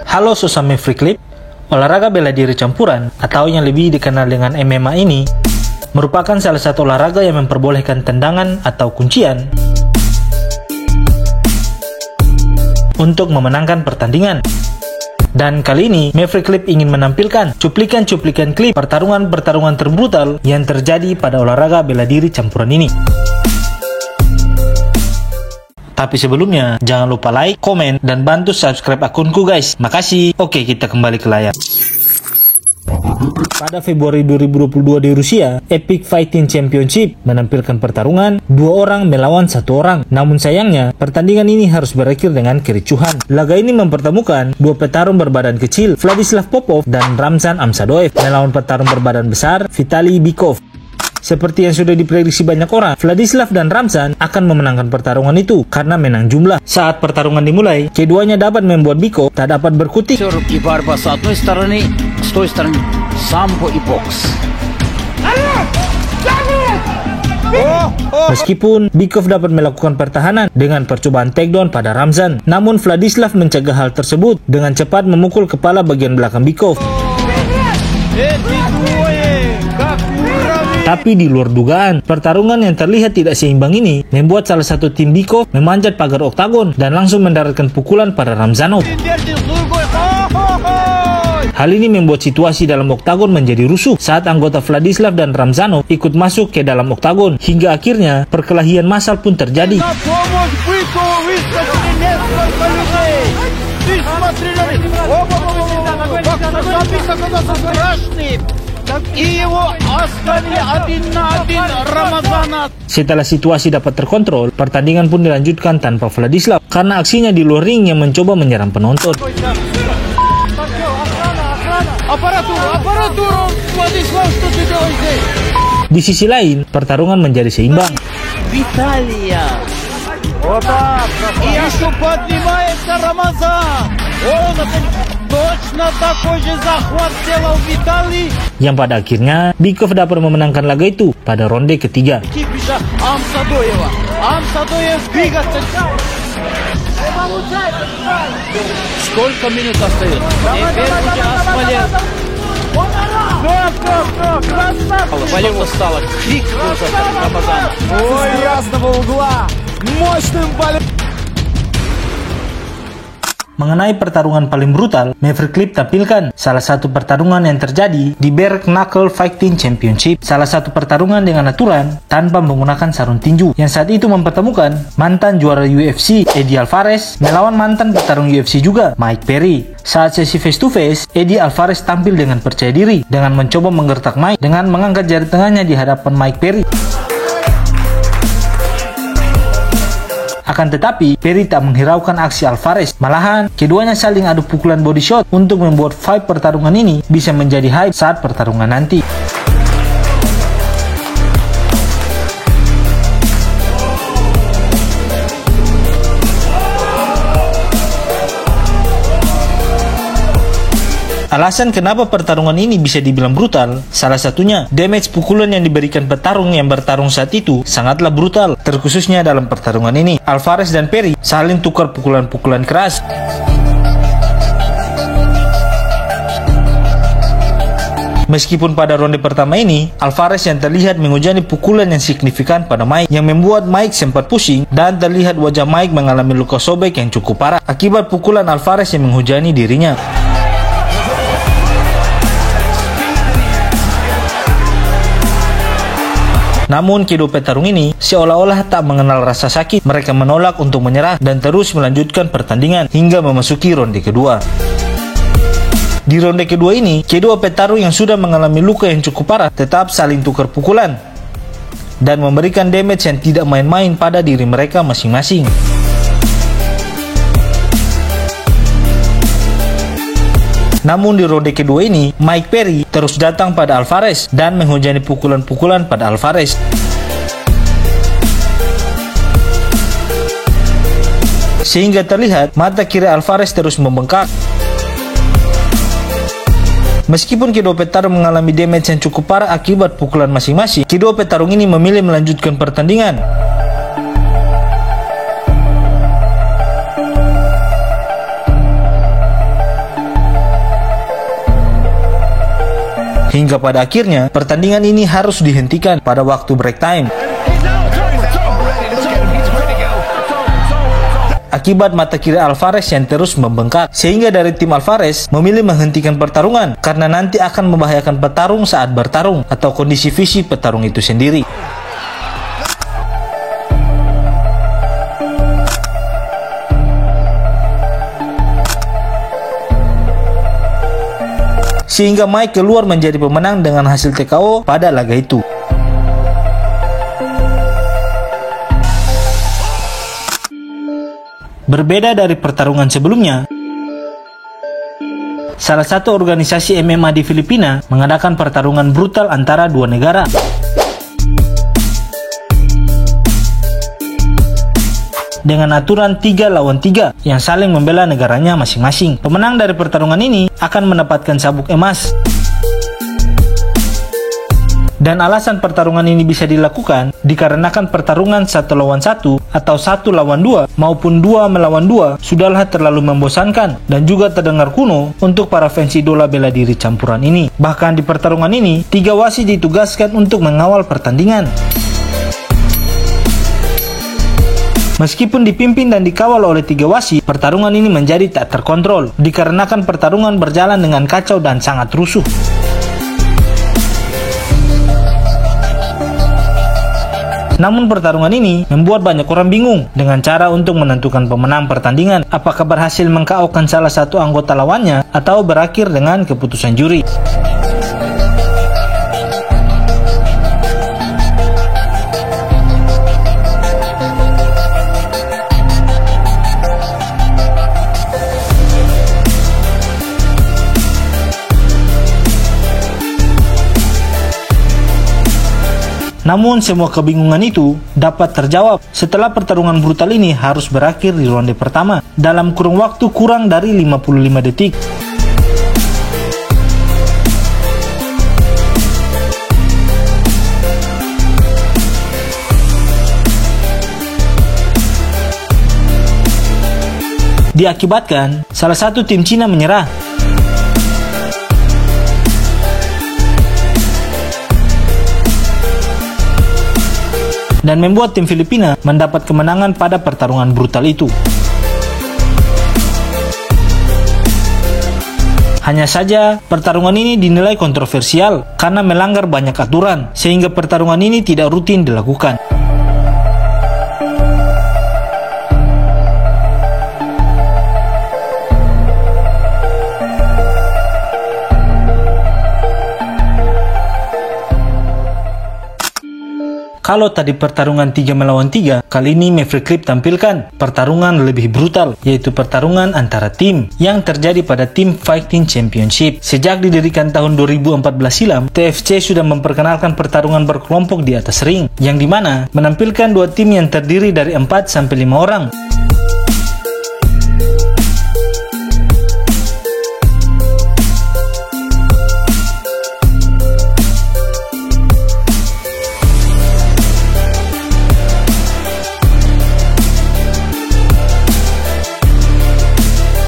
Halo sesama Free Clip. Olahraga bela diri campuran atau yang lebih dikenal dengan MMA ini merupakan salah satu olahraga yang memperbolehkan tendangan atau kuncian untuk memenangkan pertandingan. Dan kali ini, Maverick Clip ingin menampilkan cuplikan-cuplikan klip pertarungan-pertarungan terbrutal yang terjadi pada olahraga bela diri campuran ini. Tapi sebelumnya, jangan lupa like, komen, dan bantu subscribe akunku guys. Makasih. Oke, kita kembali ke layar. Pada Februari 2022 di Rusia, Epic Fighting Championship menampilkan pertarungan 2 orang melawan 1 orang. Namun sayangnya, pertandingan ini harus berakhir dengan kericuhan. Laga ini mempertemukan 2 petarung berbadan kecil, Vladislav Popov dan Ramzan Amsadoev, melawan petarung berbadan besar, Vitaly Bikov. Seperti yang sudah diprediksi banyak orang, Vladislav dan Ramzan akan memenangkan pertarungan itu karena menang jumlah. Saat pertarungan dimulai, keduanya dapat membuat Bikov tak dapat berkutik. Meskipun Bikov dapat melakukan pertahanan dengan percobaan takedown pada Ramzan, namun Vladislav mencegah hal tersebut dengan cepat memukul kepala bagian belakang Bikov. Tapi di luar dugaan, pertarungan yang terlihat tidak seimbang ini membuat salah satu tim Bikov memanjat pagar oktagon dan langsung mendaratkan pukulan pada Ramzanov. Hal ini membuat situasi dalam oktagon menjadi rusuh saat anggota Vladislav dan Ramzanov ikut masuk ke dalam oktagon, hingga akhirnya perkelahian massal pun terjadi. Setelah situasi dapat terkontrol, pertandingan pun dilanjutkan tanpa Vladislav karena aksinya di luar ring yang mencoba menyerang penonton. Di sisi lain, pertarungan menjadi seimbang. Yang pada akhirnya Bikov dapat memenangkan laga itu pada ronde ketiga. Mengenai pertarungan paling brutal, Maverick Clip tampilkan salah satu pertarungan yang terjadi di Bare Knuckle Fighting Championship, salah satu pertarungan dengan aturan tanpa menggunakan sarung tinju, yang saat itu mempertemukan mantan juara UFC Eddie Alvarez melawan mantan petarung UFC juga Mike Perry. Saat sesi face to face, Eddie Alvarez tampil dengan percaya diri dengan mencoba menggertak Mike dengan mengangkat jari tengahnya di hadapan Mike Perry. Akan tetapi, Perry tak menghiraukan aksi Alvarez. Malahan, keduanya saling adu pukulan body shot untuk membuat vibe pertarungan ini bisa menjadi hype saat pertarungan nanti. Alasan kenapa pertarungan ini bisa dibilang brutal, salah satunya damage pukulan yang diberikan petarung yang bertarung saat itu sangatlah brutal, terkhususnya dalam pertarungan ini. Alvarez dan Perry saling tukar pukulan-pukulan keras. Meskipun pada ronde pertama ini, Alvarez yang terlihat menghujani pukulan yang signifikan pada Mike yang membuat Mike sempat pusing dan terlihat wajah Mike mengalami luka sobek yang cukup parah akibat pukulan Alvarez yang menghujani dirinya. Namun kedua petarung ini seolah-olah tak mengenal rasa sakit. Mereka menolak untuk menyerah dan terus melanjutkan pertandingan hingga memasuki ronde kedua. Di ronde kedua ini, kedua petarung yang sudah mengalami luka yang cukup parah tetap saling tukar pukulan dan memberikan damage yang tidak main-main pada diri mereka masing-masing. Namun di ronde kedua ini, Mike Perry terus datang pada Alvarez dan menghujani pukulan-pukulan pada Alvarez. Sehingga terlihat mata kiri Alvarez terus membengkak. Meskipun kedua petarung mengalami damage yang cukup parah akibat pukulan masing-masing, kedua petarung ini memilih melanjutkan pertandingan. hingga pada akhirnya pertandingan ini harus dihentikan pada waktu break time. Akibat mata kiri Alvarez yang terus membengkak, sehingga dari tim Alvarez memilih menghentikan pertarungan karena nanti akan membahayakan petarung saat bertarung atau kondisi fisik petarung itu sendiri. Sehingga Mike keluar menjadi pemenang dengan hasil TKO pada laga itu. Berbeda dari pertarungan sebelumnya, salah satu organisasi MMA di Filipina mengadakan pertarungan brutal antara dua negara. Dengan aturan 3 lawan 3 yang saling membela negaranya masing-masing. Pemenang dari pertarungan ini akan mendapatkan sabuk emas. Dan alasan pertarungan ini bisa dilakukan dikarenakan pertarungan 1 lawan 1 atau 1 lawan 2 maupun 2 melawan 2 sudahlah terlalu membosankan dan juga terdengar kuno untuk para fans idola bela diri campuran ini. Bahkan di pertarungan ini, 3 wasit ditugaskan untuk mengawal pertandingan. Meskipun dipimpin dan dikawal oleh 3 wasit, pertarungan ini menjadi tak terkontrol dikarenakan pertarungan berjalan dengan kacau dan sangat rusuh. Namun pertarungan ini membuat banyak orang bingung dengan cara untuk menentukan pemenang pertandingan, apakah berhasil meng-KO-kan salah satu anggota lawannya atau berakhir dengan keputusan juri. Namun semua kebingungan itu dapat terjawab setelah pertarungan brutal ini harus berakhir di ronde pertama dalam kurun waktu kurang dari 55 detik. Diakibatkan salah satu tim Cina menyerah. Dan membuat tim Filipina mendapat kemenangan pada pertarungan brutal itu. Hanya saja, pertarungan ini dinilai kontroversial karena melanggar banyak aturan, sehingga pertarungan ini tidak rutin dilakukan. Kalau tadi pertarungan 3 melawan 3, kali ini Maverick Clip tampilkan pertarungan lebih brutal, yaitu pertarungan antara tim yang terjadi pada Team Fighting Championship. Sejak didirikan tahun 2014 silam, TFC sudah memperkenalkan pertarungan berkelompok di atas ring, yang dimana menampilkan 2 tim yang terdiri dari 4-5 orang.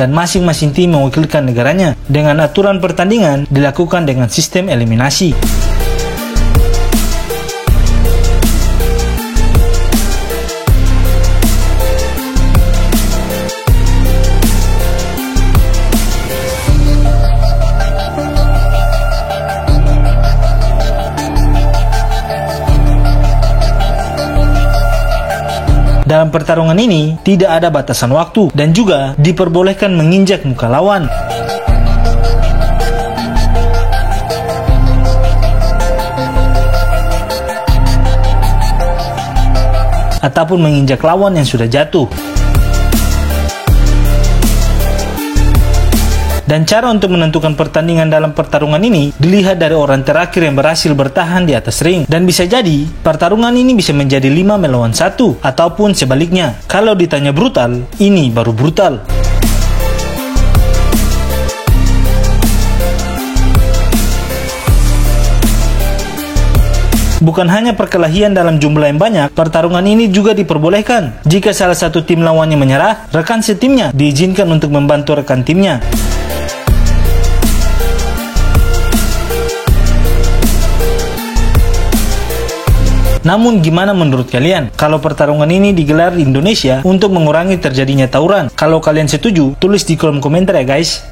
Dan masing-masing tim mewakilkan negaranya. Dengan aturan pertandingan dilakukan dengan sistem eliminasi. Dalam pertarungan ini, tidak ada batasan waktu dan juga diperbolehkan menginjak muka lawan. Ataupun menginjak lawan yang sudah jatuh. Dan cara untuk menentukan pertandingan dalam pertarungan ini dilihat dari orang terakhir yang berhasil bertahan di atas ring. Dan bisa jadi, pertarungan ini bisa menjadi 5 melawan 1, ataupun sebaliknya. Kalau ditanya brutal, ini baru brutal. Bukan hanya perkelahian dalam jumlah yang banyak, pertarungan ini juga diperbolehkan. Jika salah satu tim lawannya menyerah, rekan setimnya diizinkan untuk membantu rekan timnya. Namun gimana menurut kalian kalau pertarungan ini digelar di Indonesia untuk mengurangi terjadinya tawuran? Kalau kalian setuju, tulis di kolom komentar ya guys.